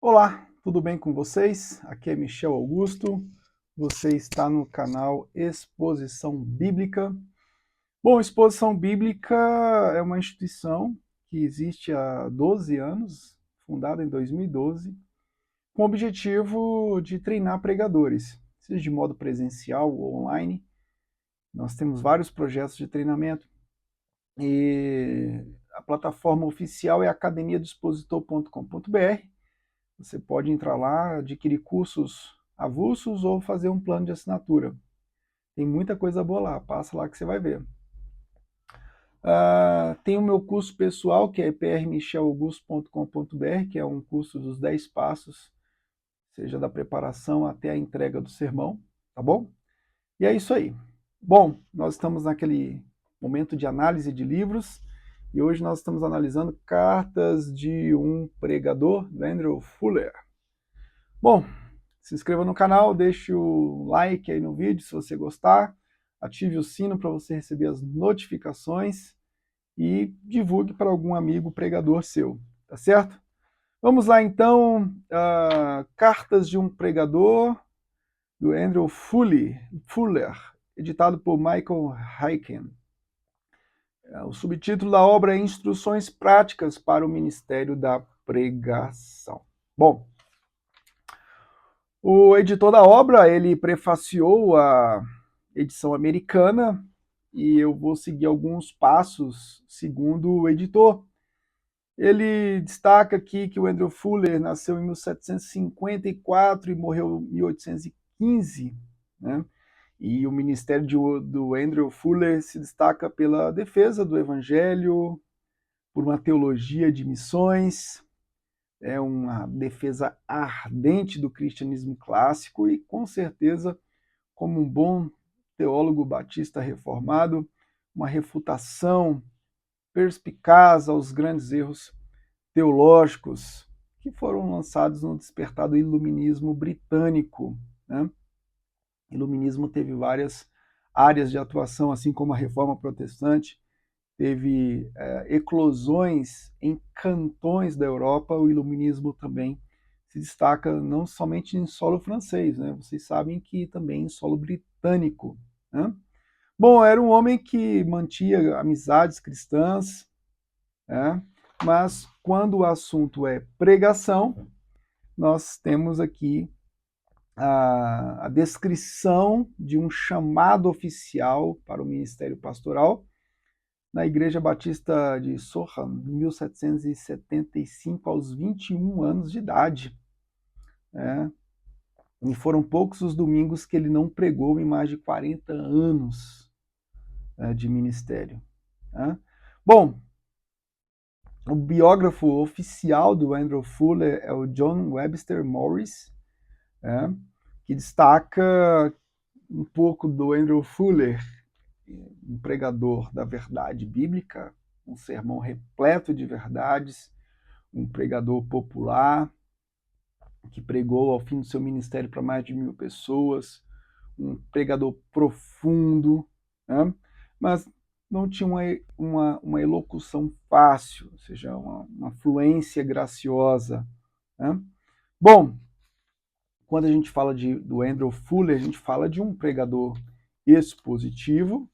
Olá, tudo bem com vocês? Aqui é Michel Augusto, você está no canal Exposição Bíblica. Bom, Exposição Bíblica é uma instituição que existe há 12 anos, fundada em 2012, com o objetivo de treinar pregadores, seja de modo presencial ou online. Nós temos vários projetos de treinamento e a plataforma oficial é academiadoexpositor.com.br. Você pode entrar lá, adquirir cursos avulsos ou fazer um plano de assinatura. Tem muita coisa boa lá, passa lá que você vai ver. Tem o meu curso pessoal, que é prmichelaugusto.com.br, que é um curso dos 10 passos, seja da preparação até a entrega do sermão, tá bom? E é isso aí. Bom, nós estamos naquele momento de análise de livros, e hoje nós estamos analisando Cartas de um Pregador, do Andrew Fuller. Bom, se inscreva no canal, deixe o like aí no vídeo se você gostar, ative o sino para você receber as notificações e divulgue para algum amigo pregador seu, tá certo? Vamos lá então, Cartas de um Pregador, do Andrew Fuller, editado por Michael Heiken. O subtítulo da obra é Instruções Práticas para o Ministério da Pregação. Bom, o editor da obra, ele prefaciou a edição americana e eu vou seguir alguns passos segundo o editor. Ele destaca aqui que o Andrew Fuller nasceu em 1754 e morreu em 1815, né? E o ministério do Andrew Fuller se destaca pela defesa do evangelho, por uma teologia de missões, é uma defesa ardente do cristianismo clássico e, com certeza, como um bom teólogo batista reformado, uma refutação perspicaz aos grandes erros teológicos que foram lançados no despertar do iluminismo britânico, né? O iluminismo teve várias áreas de atuação, assim como a reforma protestante, teve eclosões em cantões da Europa. O iluminismo também se destaca não somente em solo francês, né? Vocês sabem que também em solo britânico, né? Bom, era um homem que mantinha amizades cristãs, né? Mas quando o assunto é pregação, nós temos aqui a descrição de um chamado oficial para o ministério pastoral na Igreja Batista de Soham, em 1775, aos 21 anos de idade. Né? E foram poucos os domingos que ele não pregou em mais de 40 anos de ministério. Né? Bom, o biógrafo oficial do Andrew Fuller é o John Webster Morris, que destaca um pouco do Andrew Fuller, um pregador da verdade bíblica, um sermão repleto de verdades, um pregador popular, que pregou ao fim do seu ministério para mais de 1.000 pessoas, um pregador profundo, né? Mas não tinha uma elocução fácil, ou seja, uma fluência graciosa. Né? Bom, quando a gente fala do Andrew Fuller, a gente fala de um pregador expositivo,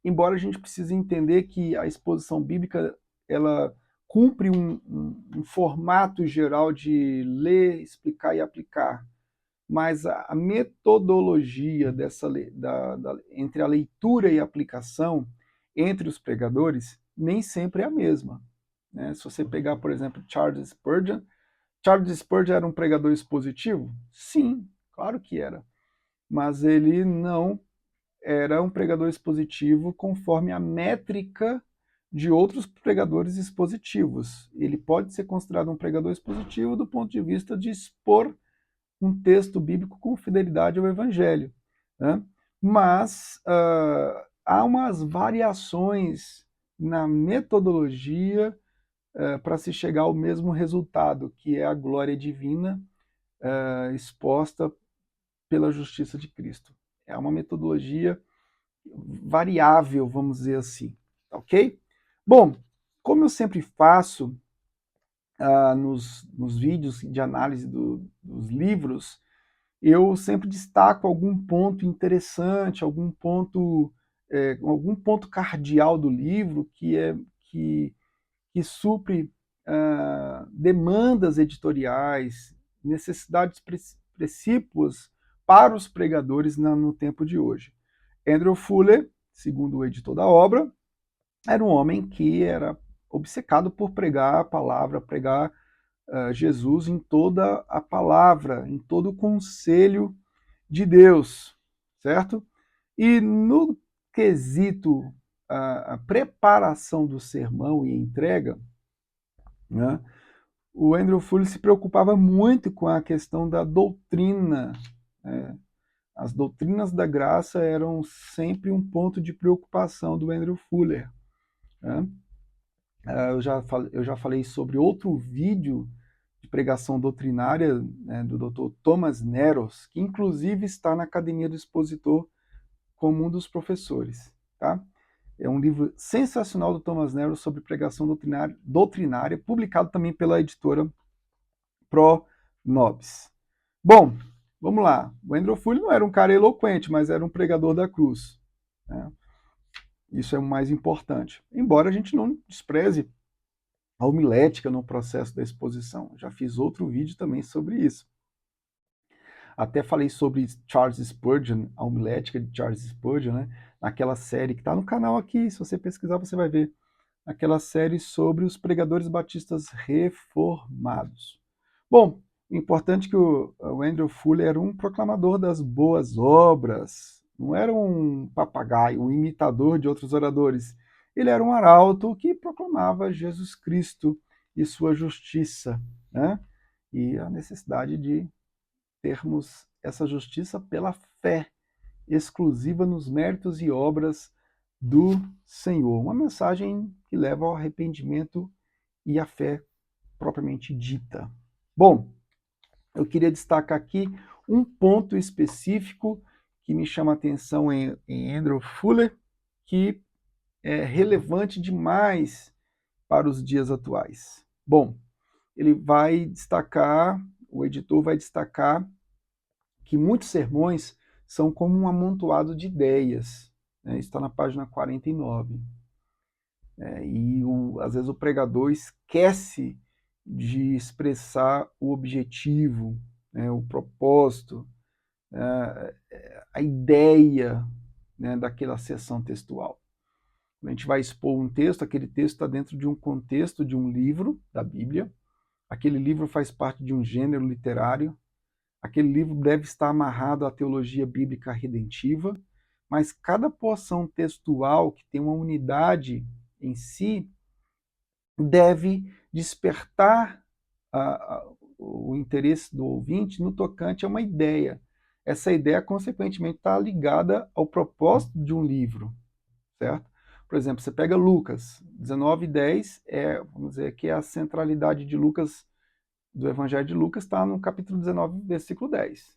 embora a gente precise entender que a exposição bíblica ela cumpre um formato geral de ler, explicar e aplicar, mas a metodologia entre a leitura e a aplicação entre os pregadores nem sempre é a mesma. Né? Se você pegar, por exemplo, Charles Spurgeon era um pregador expositivo? Sim, claro que era, mas ele não era um pregador expositivo conforme a métrica de outros pregadores expositivos. Ele pode ser considerado um pregador expositivo do ponto de vista de expor um texto bíblico com fidelidade ao Evangelho. Né? Mas há umas variações na metodologia para se chegar ao mesmo resultado, que é a glória divina exposta pela justiça de Cristo. É uma metodologia variável, vamos dizer assim, ok? Bom, como eu sempre faço, nos vídeos de análise dos livros, eu sempre destaco algum ponto interessante, algum ponto cardeal do livro que, que supre demandas editoriais, necessidades precípuas para os pregadores no tempo de hoje. Andrew Fuller, segundo o editor da obra, era um homem que era obcecado por pregar a palavra, pregar Jesus em toda a palavra, em todo o conselho de Deus, certo? E no quesito a preparação do sermão e entrega, né, o Andrew Fuller se preocupava muito com a questão da doutrina. Né? As doutrinas da graça eram sempre um ponto de preocupação do Andrew Fuller. Né? Eu já falei sobre outro vídeo de pregação doutrinária, né, do Dr. Thomas Neros, que inclusive está na Academia do Expositor como um dos professores. Tá? É um livro sensacional do Thomas Neros sobre pregação doutrinária, publicado também pela editora Pro Nobis. Bom, vamos lá. O Andrew Fuller não era um cara eloquente, mas era um pregador da cruz. Né? Isso é o mais importante. Embora a gente não despreze a homilética no processo da exposição. Já fiz outro vídeo também sobre isso. Até falei sobre Charles Spurgeon, a homilética de Charles Spurgeon, né? Naquela série que está no canal aqui, se você pesquisar você vai ver. Aquela série sobre os pregadores batistas reformados. Bom, o importante é que o Andrew Fuller era um proclamador das boas obras, não era um papagaio, um imitador de outros oradores. Ele era um arauto que proclamava Jesus Cristo e sua justiça, né? E a necessidade de termos essa justiça pela fé exclusiva nos méritos e obras do Senhor. Uma mensagem que leva ao arrependimento e à fé propriamente dita. Bom, eu queria destacar aqui um ponto específico que me chama a atenção em Andrew Fuller, que é relevante demais para os dias atuais. Bom, ele vai destacar, o editor vai destacar que muitos sermões são como um amontoado de ideias. Né? Está na página 49. Às vezes o pregador esquece de expressar o objetivo, né, o propósito, a ideia, né, daquela sessão textual. A gente vai expor um texto, aquele texto está dentro de um contexto de um livro da Bíblia, aquele livro faz parte de um gênero literário, aquele livro deve estar amarrado à teologia bíblica redentiva, mas cada porção textual que tem uma unidade em si deve despertar o interesse do ouvinte no tocante a uma ideia. Essa ideia, consequentemente, está ligada ao propósito de um livro, certo? Por exemplo, você pega Lucas 19:10, vamos dizer que a centralidade de Lucas, do Evangelho de Lucas, está no capítulo 19, versículo 10.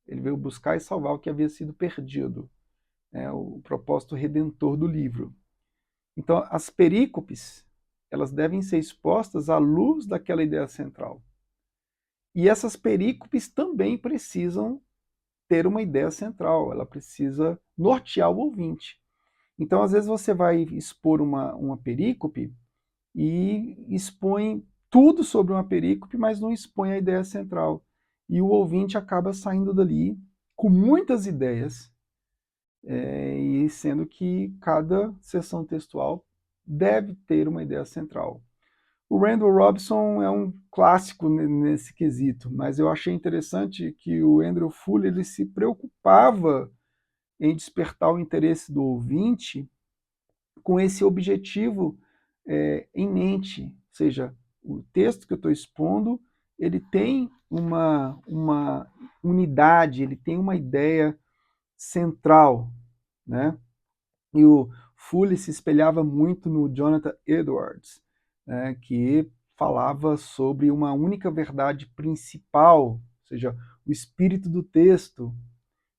Ele veio buscar e salvar o que havia sido perdido, né? O propósito redentor do livro. Então, as perícopes, elas devem ser expostas à luz daquela ideia central. E essas perícopes também precisam ter uma ideia central, ela precisa nortear o ouvinte. Então, às vezes, você vai expor uma perícope e expõe tudo sobre uma perícope, mas não expõe a ideia central. E o ouvinte acaba saindo dali com muitas ideias, e sendo que cada seção textual deve ter uma ideia central. O Randall Robinson é um clássico nesse quesito, mas eu achei interessante que o Andrew Fuller ele se preocupava em despertar o interesse do ouvinte com esse objetivo em mente, ou seja, o texto que eu estou expondo ele tem uma unidade, ele tem uma ideia central, né? E o Fuller se espelhava muito no Jonathan Edwards, né, que falava sobre uma única verdade principal, ou seja, o espírito do texto,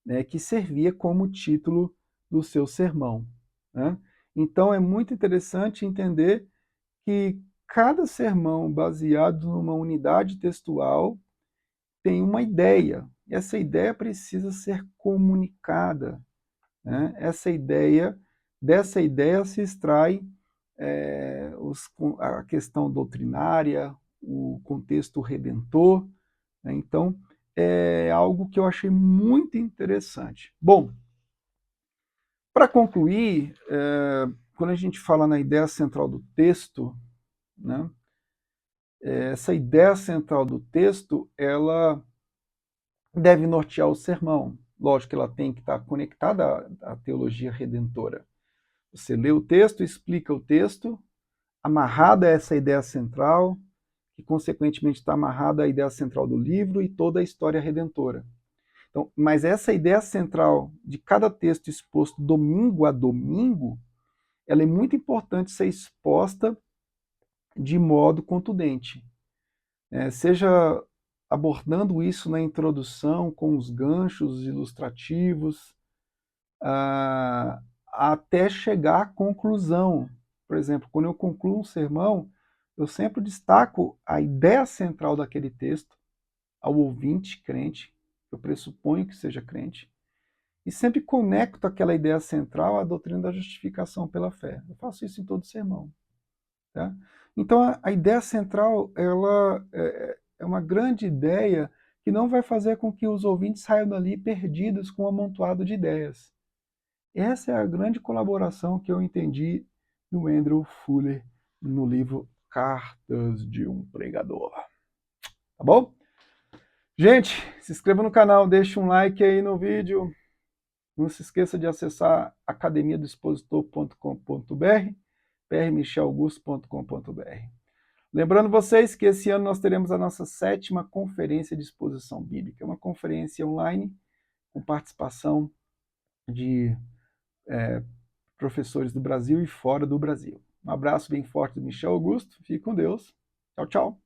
né, que servia como título do seu sermão. Né? Então é muito interessante entender que cada sermão baseado numa unidade textual tem uma ideia. E essa ideia precisa ser comunicada, né? Dessa ideia se extrai a questão doutrinária, o contexto redentor, né? Então, é algo que eu achei muito interessante. Bom, para concluir, quando a gente fala na ideia central do texto, né, essa ideia central do texto, ela deve nortear o sermão. Lógico que ela tem que estar conectada à teologia redentora. Você lê o texto, explica o texto, amarrada a essa ideia central, que consequentemente está amarrada à ideia central do livro e toda a história redentora. Então, mas essa ideia central de cada texto exposto domingo a domingo, ela é muito importante ser exposta de modo contundente. Seja abordando isso na introdução, com os ganchos ilustrativos, até chegar à conclusão. Por exemplo, quando eu concluo um sermão, eu sempre destaco a ideia central daquele texto ao ouvinte crente, eu pressuponho que seja crente, e sempre conecto aquela ideia central à doutrina da justificação pela fé. Eu faço isso em todo sermão. Tá? Então, a ideia central ela é uma grande ideia que não vai fazer com que os ouvintes saiam dali perdidos com um amontoado de ideias. Essa é a grande colaboração que eu entendi do Andrew Fuller no livro Cartas de um Pregador. Tá bom? Gente, se inscreva no canal, deixe um like aí no vídeo. Não se esqueça de acessar academiadoexpositor.com.br, prmichelaugusto.com.br. Lembrando vocês que esse ano nós teremos a nossa 7ª Conferência de Exposição Bíblica, uma conferência online com participação de professores do Brasil e fora do Brasil. Um abraço bem forte do Michel Augusto, fique com Deus, tchau, tchau.